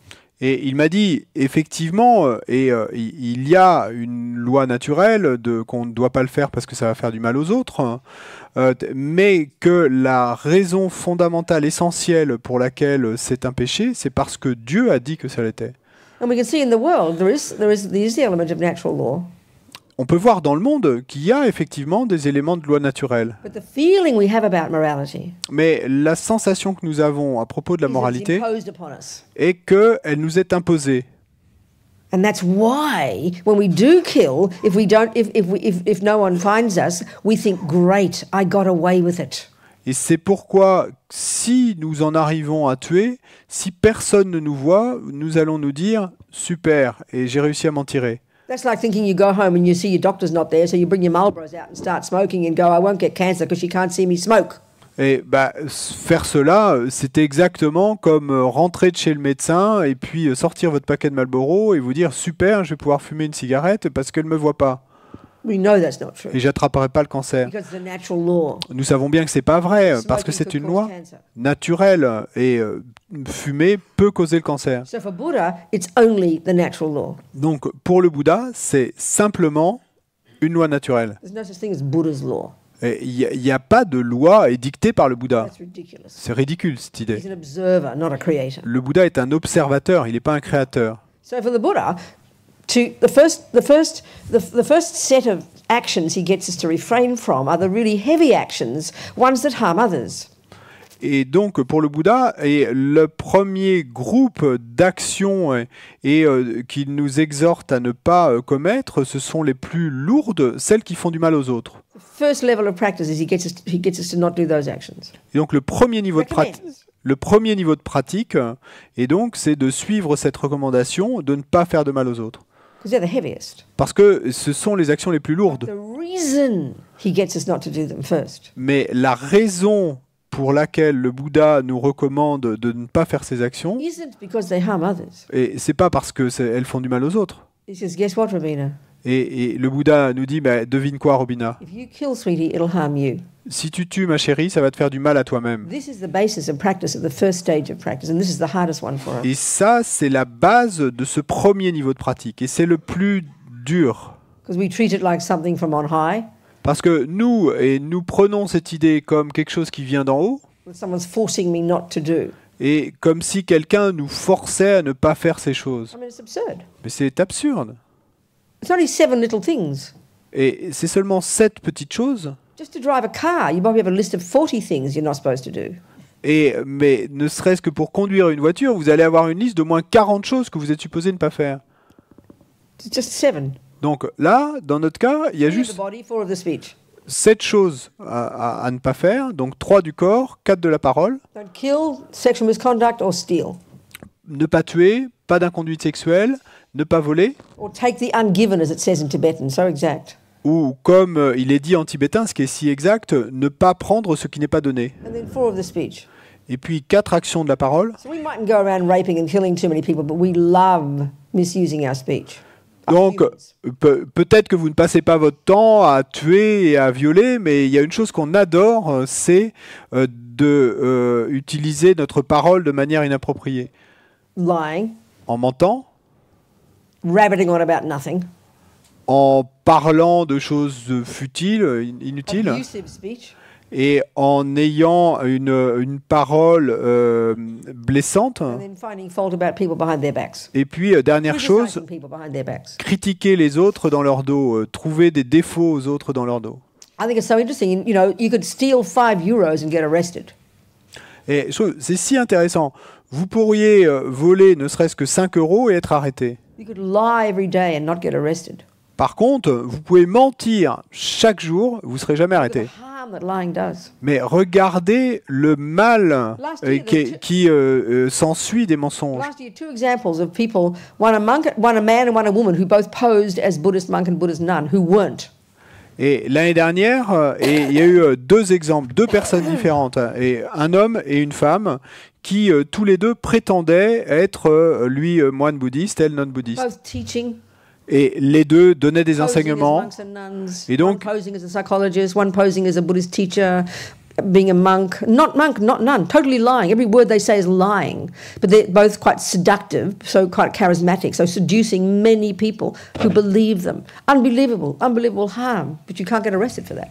Et il m'a dit, effectivement, il y a une loi naturelle qu'on ne doit pas le faire parce que ça va faire du mal aux autres, mais que la raison fondamentale, essentielle pour laquelle c'est un péché, c'est parce que Dieu a dit que ça l'était. And we can see in the world there is the element of natural law. On peut voir dans le monde qu'il y a effectivement des éléments de loi naturelle. But the feeling we have about morality Mais la sensation que nous avons à propos de la is moralité it's imposed upon us. est qu'elle nous est imposée. And that's why when we do kill, if no one finds us, we think, great, I got away with it. Et c'est pourquoi, si nous en arrivons à tuer, si personne ne nous voit, nous allons nous dire « Super, et j'ai réussi à m'en tirer ». That's like thinking you go home and you see your doctor's not there, so you bring your Marlboros out and start smoking and go, I won't get cancer because she can't see me smoke. Et bah, faire cela, c'était exactement comme rentrer de chez le médecin et puis sortir votre paquet de Marlboro et vous dire « Super, je vais pouvoir fumer une cigarette parce qu'elle ne me voit pas. We know that's not true Et j'attraperai pas le cancer. » because it's a natural law. Nous savons bien que c'est pas vrai parce que Smoking c'est could une cause loi cancer. naturelle et fumer peut causer le cancer. So for Buddha, it's only the natural law. Donc pour le Bouddha, c'est simplement une loi naturelle. There's no such thing as Buddha's law. Il n'y a pas de loi édictée par le Bouddha. That's ridiculous. C'est ridicule cette idée. He's an observer, not a creator. Le Bouddha est un observateur, il n'est pas un créateur. So for the Buddha, the first set of actions he gets us to refrain from are the really heavy actions, ones that harm others. Et donc pour le Bouddha, le premier groupe d'actions qu'il nous exhorte à ne pas commettre, ce sont les plus lourdes, celles qui font du mal aux autres. The first level of practice is he gets us to not do those actions. Et donc le premier niveau de pratique, et donc c'est de suivre cette recommandation de ne pas faire de mal aux autres. Because they're the heaviest. Parce que ce sont les actions les plus lourdes. The reason he gets us not to do them first Mais la raison pour laquelle le Bouddha nous recommande de ne pas faire ces actions, isn't because they harm others. et c'est pas parce que elles font du mal aux autres. He says, guess what, Robina? Et le Bouddha nous dit, bah, devine quoi, Robina? If you kill, sweetie, it'll harm you. Si tu tues, ma chérie, ça va te faire du mal à toi-même. This is the basis of practice, of the first stage of practice, and this is the hardest one for us. Et ça, c'est la base de ce premier niveau de pratique. Et c'est le plus dur. Because we treat it like something from on high, Parce que nous prenons cette idée comme quelque chose qui vient d'en haut, that someone's forcing me not to do. et comme si quelqu'un nous forçait à ne pas faire ces choses. I mean, it's absurd. Mais c'est absurde. It's only 7 little things. Et c'est seulement 7 petites choses. Just to drive a car, you probably have a list of 40 things you're not supposed to do. Mais ne serait-ce que pour conduire une voiture, vous allez avoir une liste d'au moins 40 choses que vous êtes supposé ne pas faire. It's just 7. Donc là, dans notre cas, il y a 3 of the juste body, 4 of the speech. 7 choses à ne pas faire, donc 3 du corps, 4 de la parole. Don't kill, sexual misconduct, or steal. Ne pas tuer, pas d'inconduite sexuelle, ne pas voler, Or take the ungiven, as it says in Tibetan, so exact. ou comme il est dit en tibétain, ce qui est si exact, ne pas prendre ce qui n'est pas donné. And then 4 of the speech. Et puis 4 actions de la parole. So we mightn't go around raping and killing too many people, but we love misusing our speech. Donc, peut-être que vous ne passez pas votre temps à tuer et à violer, mais il y a une chose qu'on adore, c'est d'utiliser notre parole de manière inappropriée. Lying, En mentant, rabbiting on about nothing, en parlant de choses futiles, inutiles, abusive speech, et en ayant une parole blessante. and then finding fault about people behind their backs. Et puis, dernière chose, Criticizing people behind their backs. critiquer les autres dans leur dos, trouver des défauts aux autres dans leur dos. I think it's so interesting. You know, you could steal €5 and get arrested. Et c'est si intéressant. Vous pourriez voler ne serait-ce que 5 € et être arrêté. You could lie every day and not get arrested. Par contre, vous pouvez mentir chaque jour, vous ne serez jamais Look at arrêté. the harm that lying does. Mais regardez le mal qui s'ensuit des mensonges. Last year, 2 examples of people, one a man and one a woman, who both posed as Buddhist monk and Buddhist nun, who weren't. Et l'année dernière, il y a eu 2 exemples, 2 personnes différentes, et un homme et une femme qui tous les deux prétendaient être lui moine bouddhiste, elle non bouddhiste. Both teaching, Et les deux donnaient des posing as enseignements. monks and nuns, Et donc- one posing as a psychologist, one posing as a Buddhist teacher, being a monk, not nun, totally lying. Every word they say is lying. But they're both quite seductive, so quite charismatic, so seducing many people who believe them. Unbelievable harm, but you can't get arrested for that.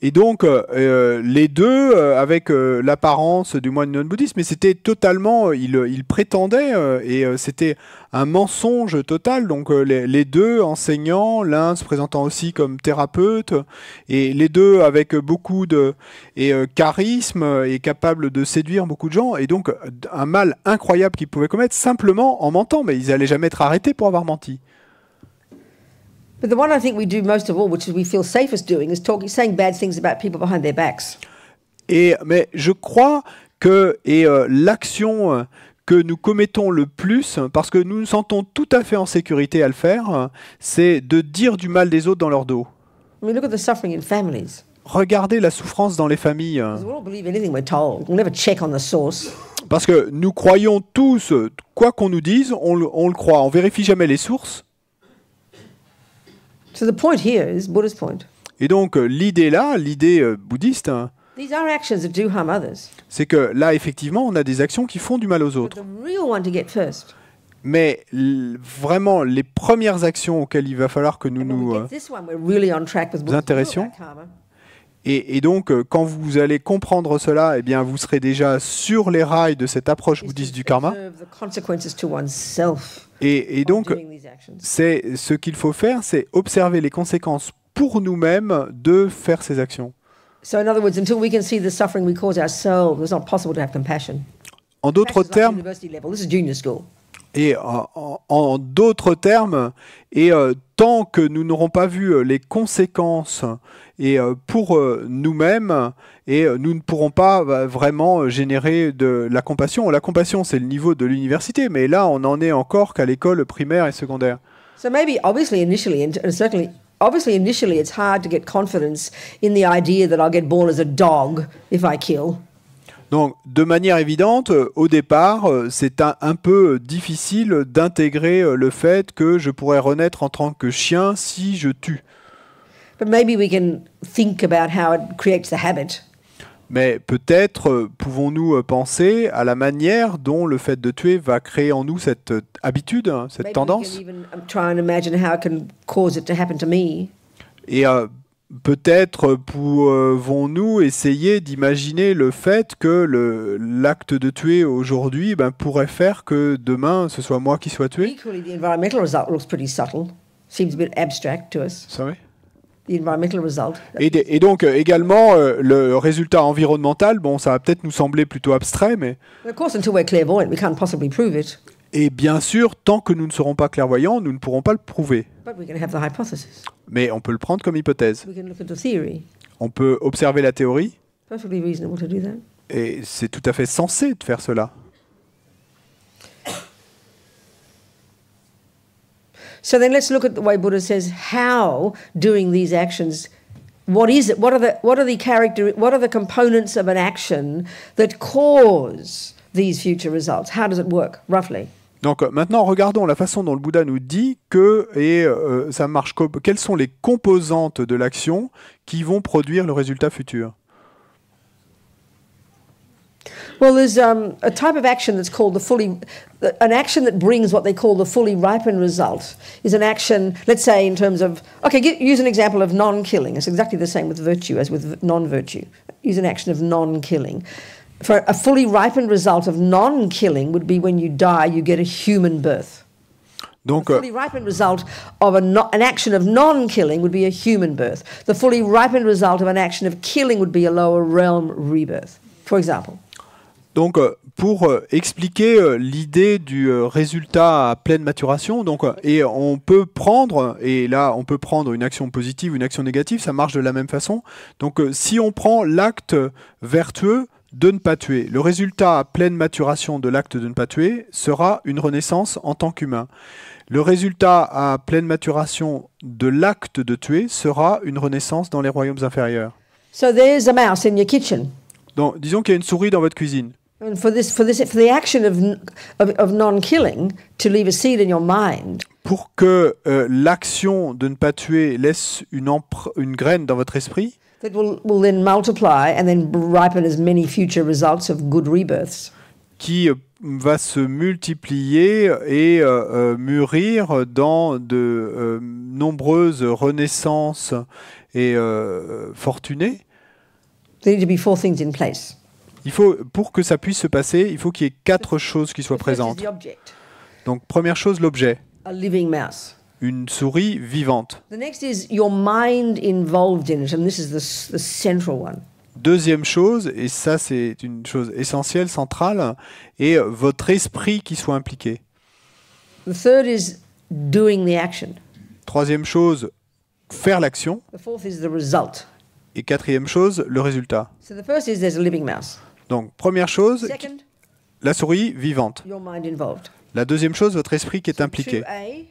Et donc, les deux, avec l'apparence du moine non-bouddhiste, mais c'était totalement, ils prétendaient, et c'était un mensonge total. Donc, les deux enseignants, l'un se présentant aussi comme thérapeute, et les deux avec beaucoup de charisme et capables de séduire beaucoup de gens. Et donc, un mal incroyable qu'ils pouvaient commettre simplement en mentant, mais ils n'allaient jamais être arrêtés pour avoir menti. But the one I think we do most of all, which is we feel safest doing, is saying bad things about people behind their backs. Mais je crois que l'action que nous commettons le plus, parce que nous nous sentons tout à fait en sécurité à le faire, c'est de dire du mal des autres dans leur dos. I mean, look at the suffering in families. Regardez la souffrance dans les familles. Because we don't believe anything we're told. We'll never check on the source. Parce que nous croyons tous, quoi qu'on nous dise, on le croit. On vérifie jamais les sources. So the point here is Buddha's point. Et donc l'idée là, l'idée bouddhiste, These are actions that do harm others. c'est que là, effectivement, on a des actions qui font du mal aux But autres. the real one to get first. Mais vraiment, les premières actions auxquelles il va falloir que nous And when nous... we get this one, we're really on track with Buddha's rule intéressions. about karma. Et donc, quand vous allez comprendre cela, eh bien, vous serez déjà sur les rails de cette approche Is bouddhiste to du karma. observe the consequences to oneself Et of donc, doing these actions. c'est ce qu'il faut faire, c'est observer les conséquences pour nous-mêmes de faire ces actions. So in other words, until we can see the suffering we cause ourselves, it's not possible to have compassion. En d'autres Practice like termes, university level. This is junior school. et en d'autres termes, et tant que nous n'aurons pas vu les conséquences et pour nous-mêmes, et nous ne pourrons pas vraiment générer de la compassion. La compassion, c'est le niveau de l'université, mais là, on n'en est encore qu'à l'école primaire et secondaire. So maybe, obviously, initially, it's hard to get confidence in the idea that I'll get born as a dog if I kill. Donc, de manière évidente, au départ, c'est un peu difficile d'intégrer le fait que je pourrais renaître en tant que chien si je tue. But maybe we can think about how it creates the habit. Mais peut-être pouvons-nous penser à la manière dont le fait de tuer va créer en nous cette habitude, cette Maybe tendance. we can even try and imagine how it can cause it to happen to me. Et peut-être pouvons-nous essayer d'imaginer le fait que l'acte de tuer aujourd'hui pourrait faire que demain ce soit moi qui sois tué. Equally, the environmental result looks pretty subtle. Seems a bit abstract to us. Sorry. The environmental result. Et donc également le résultat environnemental, bon, ça va peut-être nous sembler plutôt abstrait, mais And of course, until we're clairvoyant, we can't possibly prove it. Et bien sûr, tant que nous ne serons pas clairvoyants, nous ne pourrons pas le prouver. But we can have the hypothesis. Mais on peut le prendre comme hypothèse. We can look at the theory. On peut observer la théorie, Perfectly reasonable to do that. et c'est tout à fait sensé de faire cela. So then let's look at the way Buddha says how doing these actions. What is it? What are the components of an action that cause these future results? How does it work, roughly? Donc maintenant, regardons la façon dont le Bouddha nous dit que ça marche. Quelles sont les composantes de l'action qui vont produire le résultat futur? Well, there's a type of action that's called an action that brings what they call the fully ripened result is an action, let's say in terms of, use an example of non-killing. It's exactly the same with virtue as with non-virtue. Use an action of non-killing. For a fully ripened result of non-killing would be when you die, you get a human birth. Donc, the fully ripened result of an action of non-killing would be a human birth. The fully ripened result of an action of killing would be a lower realm rebirth, for example. Donc, pour expliquer l'idée du résultat à pleine maturation, et on peut prendre une action positive ou une action négative, ça marche de la même façon. Donc, si on prend l'acte vertueux de ne pas tuer, le résultat à pleine maturation de l'acte de ne pas tuer sera une renaissance en tant qu'humain. Le résultat à pleine maturation de l'acte de tuer sera une renaissance dans les royaumes inférieurs. So there's a mouse in your kitchen. Donc, disons qu'il y a une souris dans votre cuisine. And for the action of non-killing to leave a seed in your mind. Pour que l'action de ne pas tuer laisse une graine dans votre esprit, that will then multiply and then ripen as many future results of good rebirths. Qui va se multiplier et mûrir dans de nombreuses renaissances et fortunées. There need to be 4 things in place. Pour que ça puisse se passer, il faut qu'il y ait 4 choses qui soient présentes. Donc, première chose, l'objet. A living mouse. Une souris vivante. The next is your mind involved in it, and this is the central one. Deuxième chose, et ça c'est une chose essentielle, centrale, est votre esprit qui soit impliqué. The third is doing the action. Troisième chose, faire l'action. The fourth is the result. Et quatrième chose, le résultat. So the first is there's a living mouse. Donc, première chose, Second, la souris vivante. your mind involved. La deuxième chose, votre esprit qui est impliqué. 2A,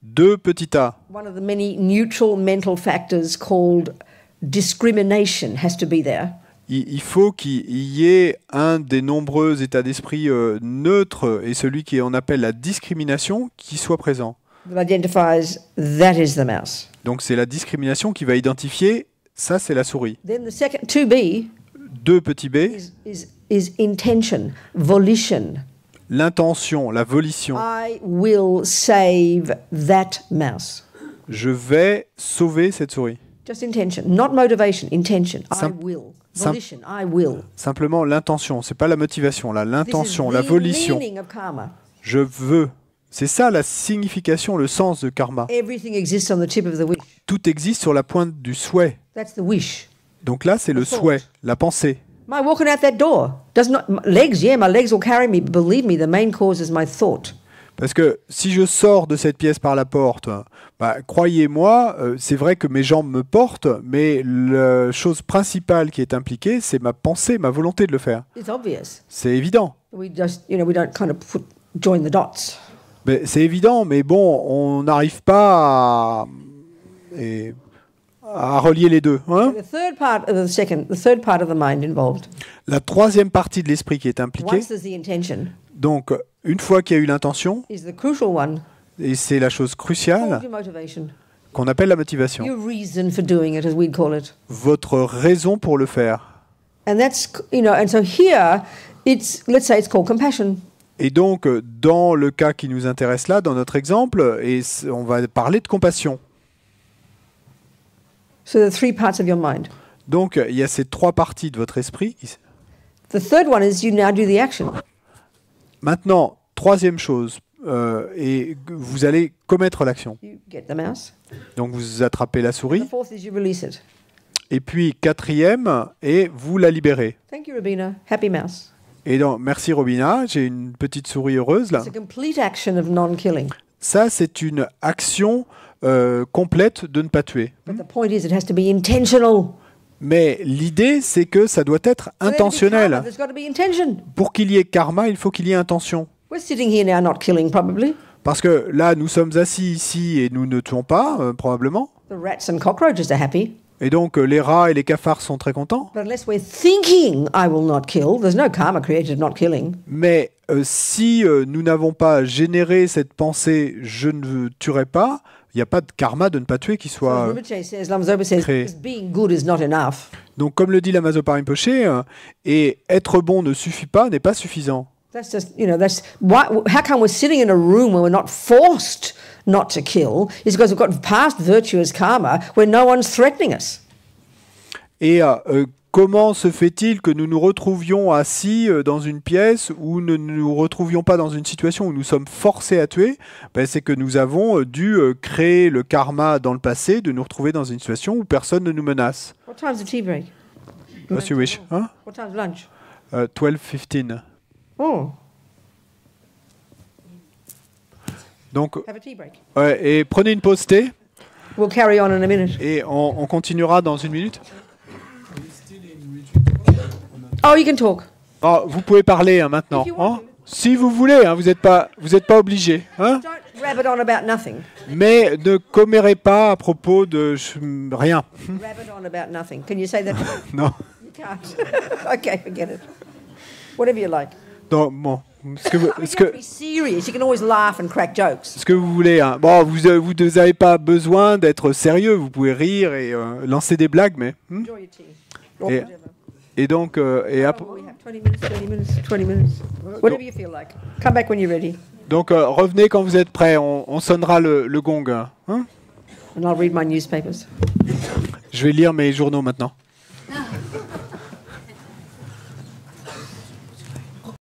2 petit a. one of the many neutral mental factors called discrimination has to be there. Il faut qu'il y ait un des nombreux états d'esprit neutres et celui qu'on appelle la discrimination qui soit présent. That identifies that is the mouse. Donc c'est la discrimination qui va identifier ça c'est la souris. Then the second 2B 2 petit b, is intention, volition. L'intention, la volition. I will save that mouse. Je vais sauver cette souris. Just intention, not motivation, intention. I will. Volition, I will. Simplement l'intention, c'est pas la motivation là, l'intention, la This is the volition. meaning of karma. Je veux. C'est ça la signification, le sens de karma. Everything exists on the tip of the wish. Tout existe sur la pointe du souhait. That's the wish. Donc là, c'est le souhait, la pensée. My walking out that door does not legs. Yeah, my legs will carry me. But believe me, the main cause is my thought. Parce que si je sors de cette pièce par la porte, croyez-moi, c'est vrai que mes jambes me portent, mais la chose principale qui est impliquée, c'est ma pensée, ma volonté de le faire. It's obvious. C'est évident. We just, we don't kind of join the dots. C'est évident, mais bon, on n'arrive pas à relier les deux. Hein? The third part of the mind involved. La troisième partie de l'esprit qui est impliquée, Once there's the intention, donc une fois qu'il y a eu l'intention, is the crucial one. et c'est la chose cruciale Called your motivation. qu'on appelle la motivation, Your reason for doing it, as we'd call it. votre raison pour le faire. And that's, and so here, let's say it's called compassion. Et donc, dans le cas qui nous intéresse là, dans notre exemple, on va parler de compassion. So there are 3 parts of your mind. Donc, il y a ces 3 parties de votre esprit. The third one is you now do the action. Maintenant, troisième chose, et vous allez commettre l'action. You get the mouse. Donc, vous attrapez la souris. The fourth is you release it. Et puis, quatrième, et vous la libérez. Thank you, Rabina. Happy mouse. Et donc, merci Robina, j'ai une petite souris heureuse là. It's a complete action of non-killing. Ça, c'est une action complète de ne pas tuer. But the point is, it has to be intentional. Mais l'idée, c'est que ça doit être For there to be karma, intentionnel. there's got to be intention. Pour qu'il y ait karma, il faut qu'il y ait intention. We're sitting here now not killing, probably. Parce que là, nous sommes assis ici et nous ne tuons pas, probablement. The rats and cockroaches are happy. Et donc, les rats et les cafards sont très contents. But unless we're thinking, I will not kill, there's no karma created of not killing. Mais si nous n'avons pas généré cette pensée « je ne tuerai pas », il n'y a pas de karma de ne pas tuer qui So soit... as Rinpoche says, Lama Zopa says, créé. just being good is not enough. Donc, comme le dit la Zopa Rinpoche, et être bon ne suffit pas, n'est pas suffisant. That's just, that's why. How come we're sitting in a room where we're not forced not to kill? Is because we've got past virtuous karma where no one's threatening us. Et comment se fait-il que nous nous retrouvions assis dans une pièce où nous ne nous retrouvions pas dans une situation où nous sommes forcés à tuer? C'est que nous avons dû créer le karma dans le passé, de nous retrouver dans une situation où personne ne nous menace. What time's the tea break? As you wish. Hein? What time's lunch? 12:15. Oh, Donc, have a tea break. et prenez une pause thé We'll carry on in a minute. et on continuera dans une minute. Oh, you can talk. Oh, vous pouvez parler maintenant. If you want Hein? Si vous voulez, hein, vous n'êtes pas obligé. Hein? Don't rabbit on about nothing. Mais ne commérez pas à propos de rien. Rabbit on about nothing. Can you say that? Non. You can't. Okay, forget it. Whatever you like. Donc, bon. Ce que, You don't have to be serious. You can always laugh and crack jokes. ce que vous voulez. Hein. Bon, vous n'avez pas besoin d'être sérieux. Vous pouvez rire et lancer des blagues, mais. Enjoy your tea. Or Et, whatever. et donc, et How après. long will we have? 20 minutes, 30 minutes, 20 minutes. Whatever you feel like. Come back when you're ready. Donc, revenez quand vous êtes prêts. On sonnera le gong. Hein. And I'll read my newspapers. Je vais lire mes journaux maintenant.